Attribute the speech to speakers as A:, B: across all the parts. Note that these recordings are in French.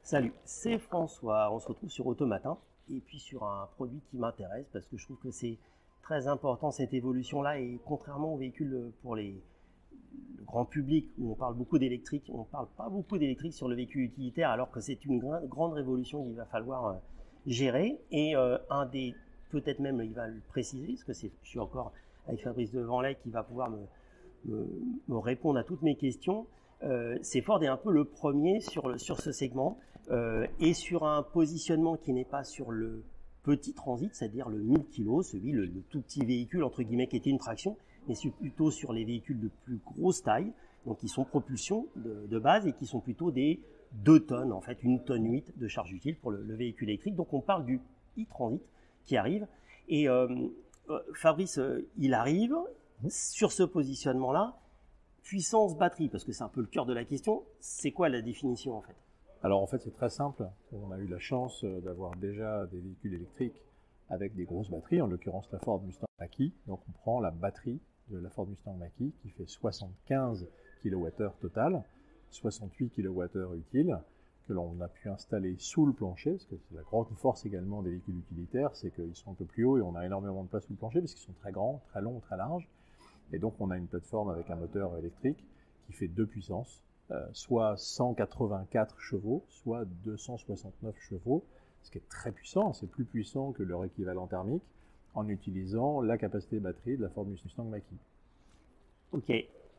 A: Salut, c'est François. On se retrouve sur Automatin et puis sur un produit qui m'intéresse parce que je trouve que c'est très important cette évolution-là et contrairement aux véhicules pour le grand public où on parle beaucoup d'électrique, on ne parle pas beaucoup d'électrique sur le véhicule utilitaire alors que c'est une grande révolution qu'il va falloir gérer et peut-être même il va le préciser parce que je suis encore avec Fabrice Devanlay qui va pouvoir me répondre à toutes mes questions. C'est Ford est un peu le premier sur ce segment et sur un positionnement qui n'est pas sur le petit transit, c'est-à-dire le 1000 kg, le tout petit véhicule entre guillemets qui était une traction, mais c'est plutôt sur les véhicules de plus grosse taille, donc qui sont propulsion de base et qui sont plutôt des 2 tonnes, en fait 1 tonne 8 de charge utile pour le véhicule électrique. Donc on parle du e-transit qui arrive et Fabrice, il arrive sur ce positionnement-là. Puissance batterie, parce que c'est un peu le cœur de la question, c'est quoi la définition en fait?
B: Alors en fait c'est très simple, on a eu la chance d'avoir déjà des véhicules électriques avec des grosses batteries, en l'occurrence la Ford Mustang Mach-E, donc on prend la batterie de la Ford Mustang Mach-E qui fait 75 kWh total, 68 kWh utiles, que l'on a pu installer sous le plancher, parce que c'est la grande force également des véhicules utilitaires, c'est qu'ils sont un peu plus hauts et on a énormément de place sous le plancher, parce qu'ils sont très grands, très longs, très larges. Et donc on a une plateforme avec un moteur électrique qui fait 2 puissances, soit 184 chevaux, soit 269 chevaux, ce qui est très puissant, c'est plus puissant que leur équivalent thermique, en utilisant la capacité batterie de la Ford Mustang Mach-E.
A: Ok,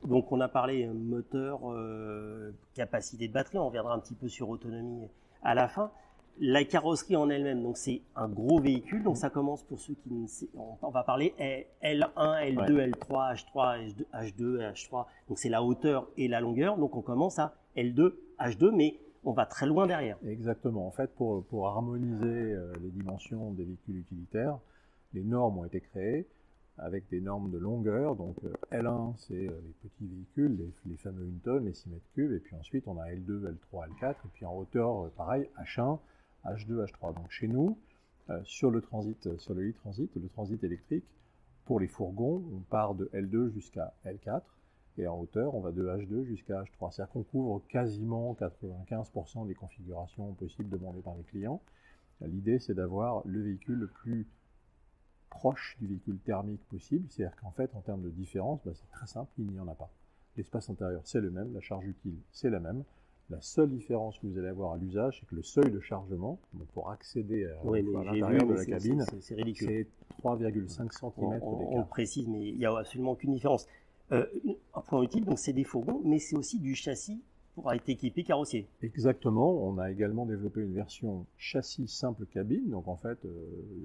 A: donc on a parlé moteur, capacité de batterie, on reviendra un petit peu sur autonomie à la fin. La carrosserie en elle-même, donc c'est un gros véhicule, donc ça commence pour ceux qui ne savent, on va parler L1, L2, ouais. L3, H3, H2, H3, donc c'est la hauteur et la longueur, donc on commence à L2, H2, mais on va très loin derrière.
B: Exactement, en fait pour harmoniser les dimensions des véhicules utilitaires, les normes ont été créées avec des normes de longueur, donc L1 c'est les petits véhicules, les fameux 1 tonne, les 6 mètres cubes, et puis ensuite on a L2, L3, L4, et puis en hauteur pareil, H1, H2, H3. Donc chez nous, sur le e-transit, le transit électrique, pour les fourgons, on part de L2 jusqu'à L4, et en hauteur, on va de H2 jusqu'à H3. C'est-à-dire qu'on couvre quasiment 95% des configurations possibles demandées par les clients. L'idée, c'est d'avoir le véhicule le plus proche du véhicule thermique possible. C'est-à-dire qu'en fait, en termes de différence, c'est très simple, il n'y en a pas. L'espace intérieur, c'est le même, la charge utile, c'est la même. La seule différence que vous allez avoir à l'usage, c'est que le seuil de chargement, pour accéder à l'intérieur de la cabine, c'est 3,5 cm d'écart.
A: On précise, mais il n'y a absolument aucune différence. Un point utile, donc c'est des fourgons, mais c'est aussi du châssis pour être équipé carrossier.
B: Exactement. On a également développé une version châssis simple cabine, donc en fait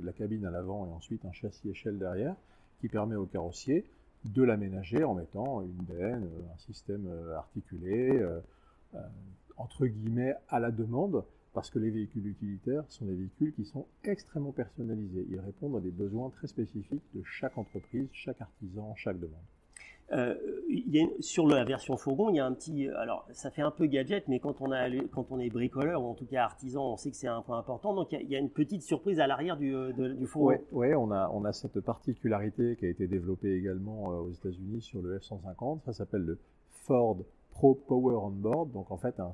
B: la cabine à l'avant et ensuite un châssis échelle derrière, qui permet au carrossier de l'aménager en mettant une benne, un système articulé, entre guillemets à la demande, parce que les véhicules utilitaires sont des véhicules qui sont extrêmement personnalisés. Ils répondent à des besoins très spécifiques de chaque entreprise, chaque artisan, chaque demande.
A: Sur la version fourgon, il y a un petit... Alors, ça fait un peu gadget, mais quand on est bricoleur, ou en tout cas artisan, on sait que c'est un point important. Donc, il y a une petite surprise à l'arrière du fourgon.
B: Oui, on a cette particularité qui a été développée également aux États-Unis sur le F-150. Ça s'appelle le Ford Pro Power on Board. Donc, en fait, un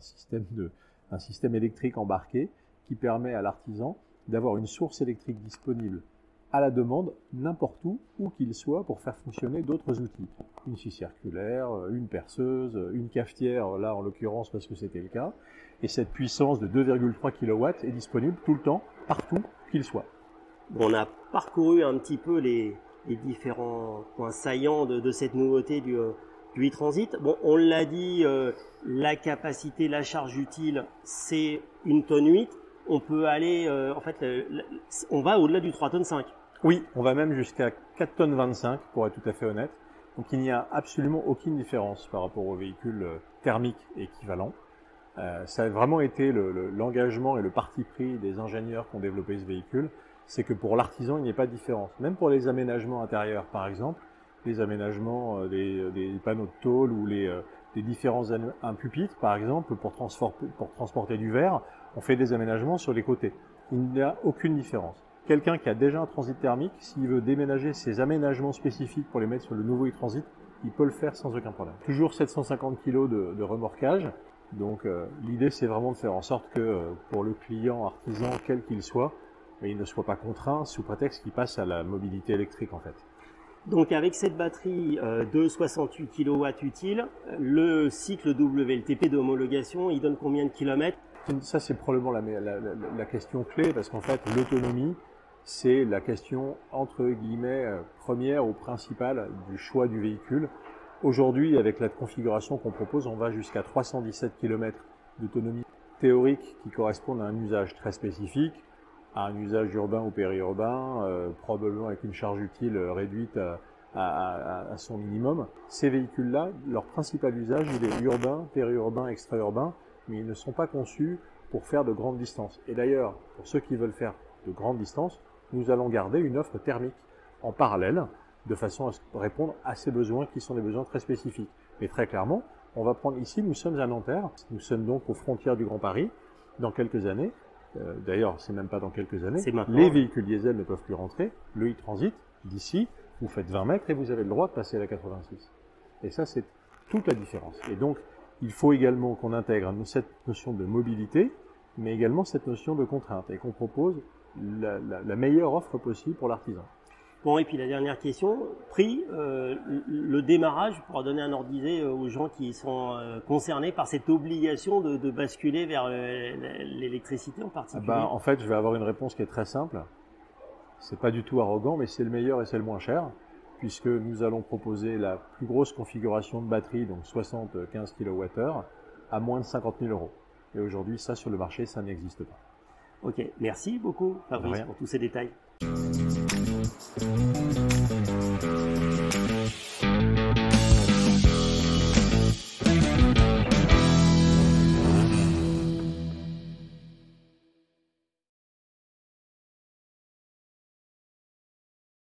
B: système électrique embarqué qui permet à l'artisan d'avoir une source électrique disponible à la demande, n'importe où qu'il soit, pour faire fonctionner d'autres outils. Une scie circulaire, une perceuse, une cafetière, là en l'occurrence parce que c'était le cas. Et cette puissance de 2,3 kW est disponible tout le temps, partout qu'il soit.
A: On a parcouru un petit peu les différents points saillants de cette nouveauté du e-transit. Bon, on l'a dit, la capacité, la charge utile, c'est 1 tonne 8. On peut aller, on va au-delà du 3 tonnes 5.
B: Oui, on va même jusqu'à 4 tonnes 25 pour être tout à fait honnête. Donc il n'y a absolument aucune différence par rapport aux véhicules thermiques équivalents. Ça a vraiment été l'engagement et le parti pris des ingénieurs qui ont développé ce véhicule, c'est que pour l'artisan, il n'y a pas de différence. Même pour les aménagements intérieurs, par exemple, les aménagements des panneaux de tôle ou des différents un pupitre, par exemple, pour transporter du verre, on fait des aménagements sur les côtés. Il n'y a aucune différence. Quelqu'un qui a déjà un transit thermique, s'il veut déménager ses aménagements spécifiques pour les mettre sur le nouveau e-transit, il peut le faire sans aucun problème. Toujours 750 kg de remorquage, Donc l'idée, c'est vraiment de faire en sorte que pour le client artisan, quel qu'il soit, il ne soit pas contraint sous prétexte qu'il passe à la mobilité électrique en fait.
A: Donc avec cette batterie de 68 kW utile, le cycle WLTP d'homologation, il donne combien de kilomètres?
B: Ça, c'est probablement la question clé, parce qu'en fait, l'autonomie, c'est la question, entre guillemets, première ou principale du choix du véhicule. Aujourd'hui, avec la configuration qu'on propose, on va jusqu'à 317 km d'autonomie théorique qui correspondent à un usage très spécifique, à un usage urbain ou périurbain, probablement avec une charge utile réduite à son minimum. Ces véhicules-là, leur principal usage, il est urbain, périurbain, extra-urbain, mais ils ne sont pas conçus pour faire de grandes distances. Et d'ailleurs, pour ceux qui veulent faire de grandes distances, nous allons garder une offre thermique en parallèle, de façon à répondre à ces besoins qui sont des besoins très spécifiques. Mais très clairement, on va prendre ici, nous sommes à Nanterre, nous sommes donc aux frontières du Grand Paris, dans quelques années. D'ailleurs, c'est même pas dans quelques années, les véhicules diesel ne peuvent plus rentrer, le e-transit, d'ici, vous faites 20 mètres et vous avez le droit de passer à la 86. Et ça, c'est toute la différence. Et donc, il faut également qu'on intègre cette notion de mobilité, mais également cette notion de contrainte, et qu'on propose la meilleure offre possible pour l'artisan.
A: Bon, et puis la dernière question, prix, le démarrage, pour donner un ordre d'idée aux gens qui sont concernés par cette obligation de basculer vers l'électricité en particulier.
B: En fait, je vais avoir une réponse qui est très simple. C'est pas du tout arrogant, mais c'est le meilleur et c'est le moins cher, puisque nous allons proposer la plus grosse configuration de batterie, donc 75 kWh, à moins de 50 000 €. Et aujourd'hui, ça, sur le marché, ça n'existe pas.
A: Ok, merci beaucoup Fabrice pour tous ces détails.